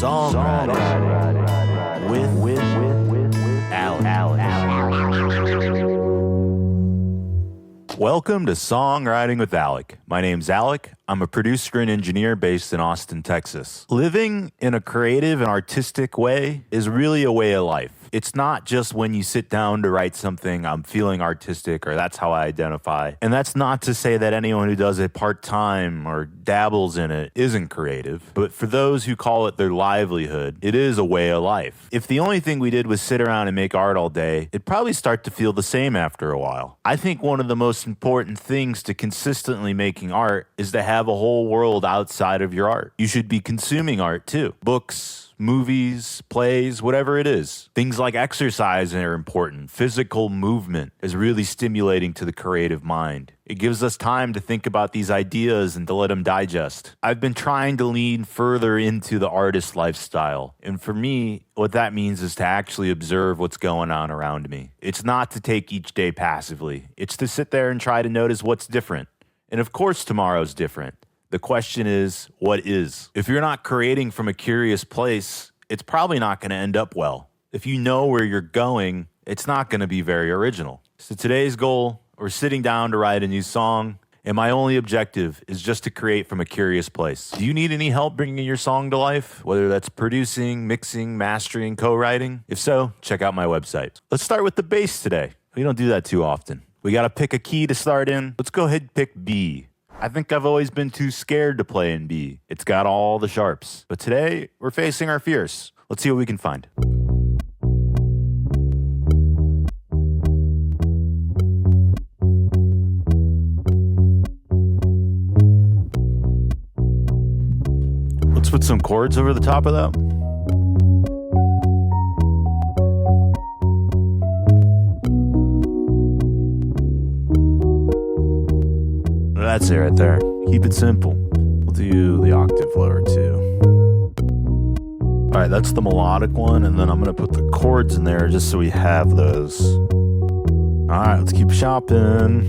Songwriting with Alec. Welcome to Songwriting with Alec. My name's Alec. I'm a producer and engineer based in Austin, Texas. Living in a creative and artistic way is really a way of life. It's not just when you sit down to write something, I'm feeling artistic, or that's how I identify. And that's not to say that anyone who does it part-time or dabbles in it isn't creative. But for those who call it their livelihood, it is a way of life. If the only thing we did was sit around and make art all day, it'd probably start to feel the same after a while. I think one of the most important things to consistently making art is to have a whole world outside of your art. You should be consuming art too. Books, movies, plays, whatever it is. Things like exercise are important. Physical movement is really stimulating to the creative mind. It gives us time to think about these ideas and to let them digest. I've been trying to lean further into the artist lifestyle. And for me, what that means is to actually observe what's going on around me. It's not to take each day passively. It's to sit there and try to notice what's different. And of course, tomorrow's different. The question is, what is? If you're not creating from a curious place, it's probably not going to end up well. If you know where you're going, it's not going to be very original. So today's goal, we're sitting down to write a new song, and my only objective is just to create from a curious place. Do you need any help bringing your song to life? Whether that's producing, mixing, mastering, co-writing? If so, check out my website. Let's start with the bass today. We don't do that too often. We got to pick a key to start in. Let's go ahead and pick B. I think I've always been too scared to play in B. It's got all the sharps. But today, we're facing our fears. Let's see what we can find. Let's put some chords over the top of that. That's it right there. Keep it simple. We'll do the octave lower too. All right, that's the melodic one, and then I'm gonna put the chords in there just so we have those. All right, let's keep shopping.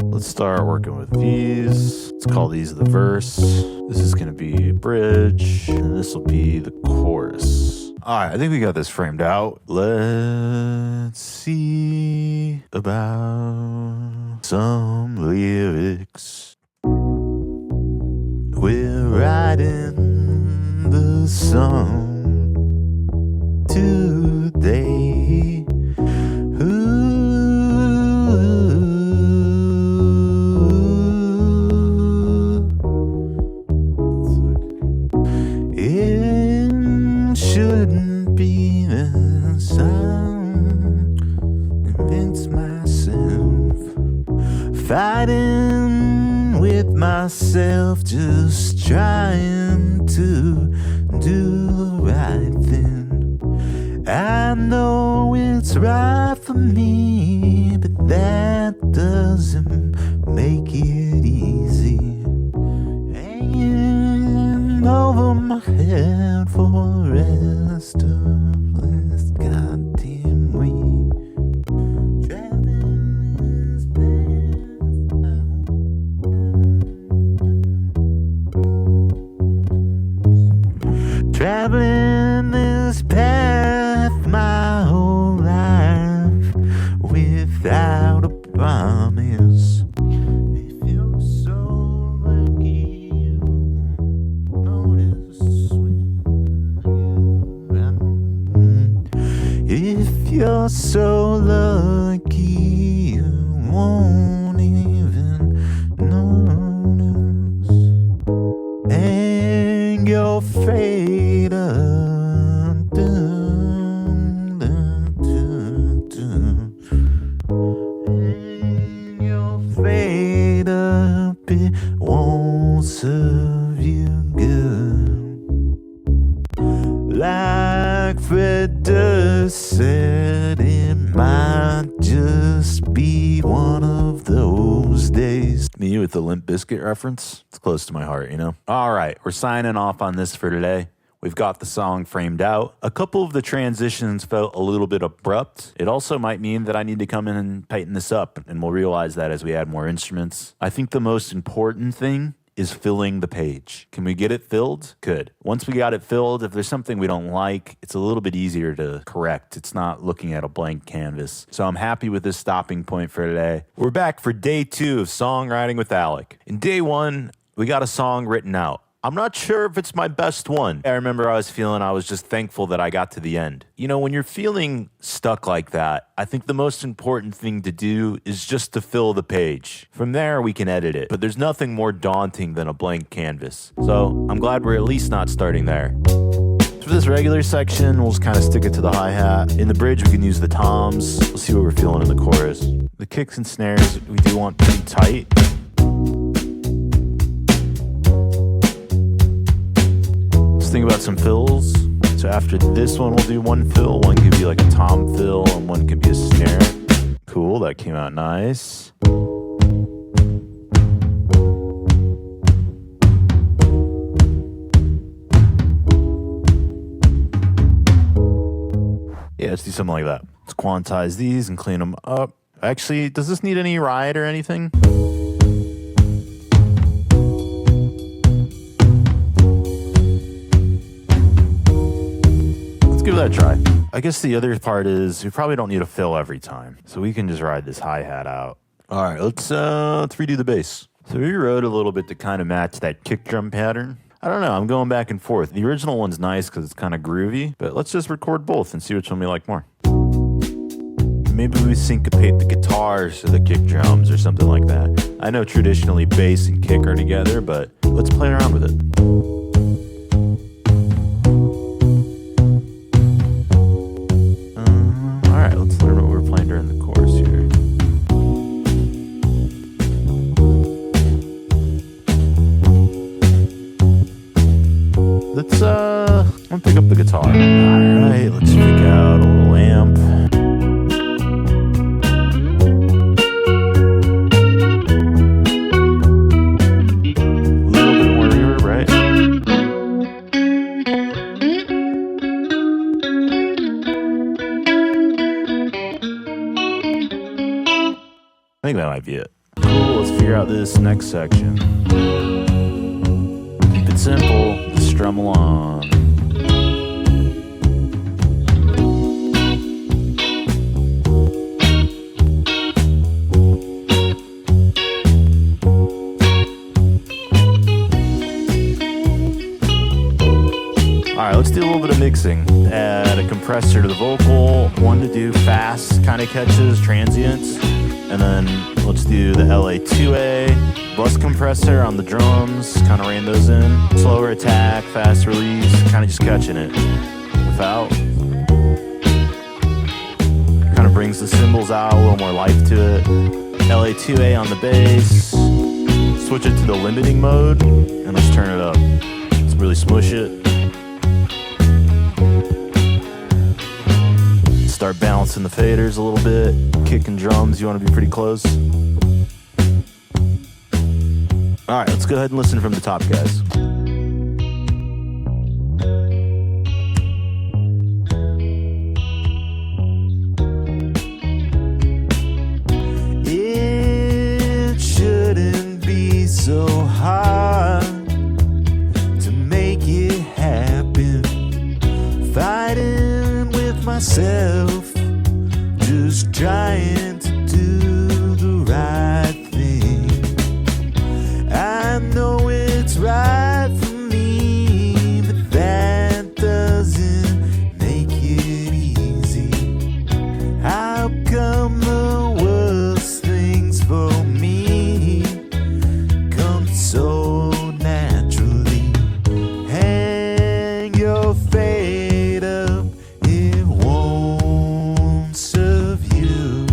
Let's start working with these. Let's call these the verse. This is gonna be bridge, and this will be the chorus. All right, I think we got this framed out. Let's see about some lyrics. We're writing the song today. Shouldn't be the sound. Convince myself, fighting with myself, just trying to do the right thing. I know it's right for me, but that doesn't make it easy. Hanging over my head for the rest of this goddamn week. Traveling this path my whole life without a promise. If you're so lucky, you notice when if you're so lucky, you won't even notice. And your fate dun, dun, dun, dun. And your fate up, it won't serve you good. Like Fred Durst said, it might just be one of those days. Me with the Limp Bizkit reference? It's close to my heart, you know? All right, we're signing off on this for today. We've got the song framed out. A couple of the transitions felt a little bit abrupt. It also might mean that I need to come in and tighten this up, and we'll realize that as we add more instruments. I think the most important thing is filling the page. Can we get it filled? Good. Once we got it filled, if there's something we don't like, it's a little bit easier to correct. It's not looking at a blank canvas. So I'm happy with this stopping point for today. We're back for day 2 of Songwriting with Alec. In day 1, we got a song written out. I'm not sure if it's my best one. I remember I was just thankful that I got to the end. You know, when you're feeling stuck like that, I think the most important thing to do is just to fill the page. From there, we can edit it. But there's nothing more daunting than a blank canvas. So I'm glad we're at least not starting there. For this regular section, we'll just kind of stick it to the hi-hat. In the bridge, we can use the toms. We'll see what we're feeling in the chorus. The kicks and snares, we do want pretty tight. Think about some fills. So after this one, we'll do one fill. One could be like a tom fill, and one could be a snare. Cool, that came out nice. Yeah, let's do something like that. Let's quantize these and clean them up. Actually, does this need any ride or anything? Give that a try. I guess the other part is we probably don't need a fill every time, so we can just ride this hi-hat out. All right, let's redo the bass. So we wrote a little bit to kind of match that kick drum pattern. I don't know, I'm going back and forth. The original one's nice because it's kind of groovy, but let's just record both and see which one we like more. Maybe we syncopate the guitars to the kick drums or something like that. I know traditionally bass and kick are together, but let's play around with it. Let's learn what we're playing during the chorus here. Let's pick up the guitar. Alright, let's pick out a little amp. A little bit more reverb, right? I think that might be it. Cool, let's figure out this next section. Keep it simple, just strum along. Alright, let's do a little bit of mixing. Add a compressor to the vocal, one to do fast kind of catches, transients. And then let's do the LA2A, bus compressor on the drums, kind of rein those in. Slower attack, fast release, kind of just catching it without. Kind of brings the cymbals out, a little more life to it. LA2A on the bass. Switch it to the limiting mode, and let's turn it up. Let's really smush it. Start balancing the faders a little bit. Kick and drums, you want to be pretty close. All right, let's go ahead and listen from the top, guys. It shouldn't be so hard to make it happen. Fighting with myself, just trying to do the right thing. I know it's right for me, but that doesn't make it easy. How come the worst things for me come so naturally? Hang your fate up, it won't serve you.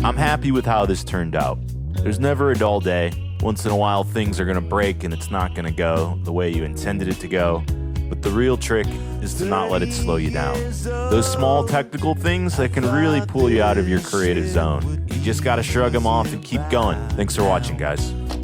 I'm happy with how this turned out. There's never a dull day. Once in a while, things are going to break and it's not going to go the way you intended it to go. But the real trick is to not let it slow you down. Those small technical things that can really pull you out of your creative zone. You just got to shrug them off and keep going. Thanks for watching, guys.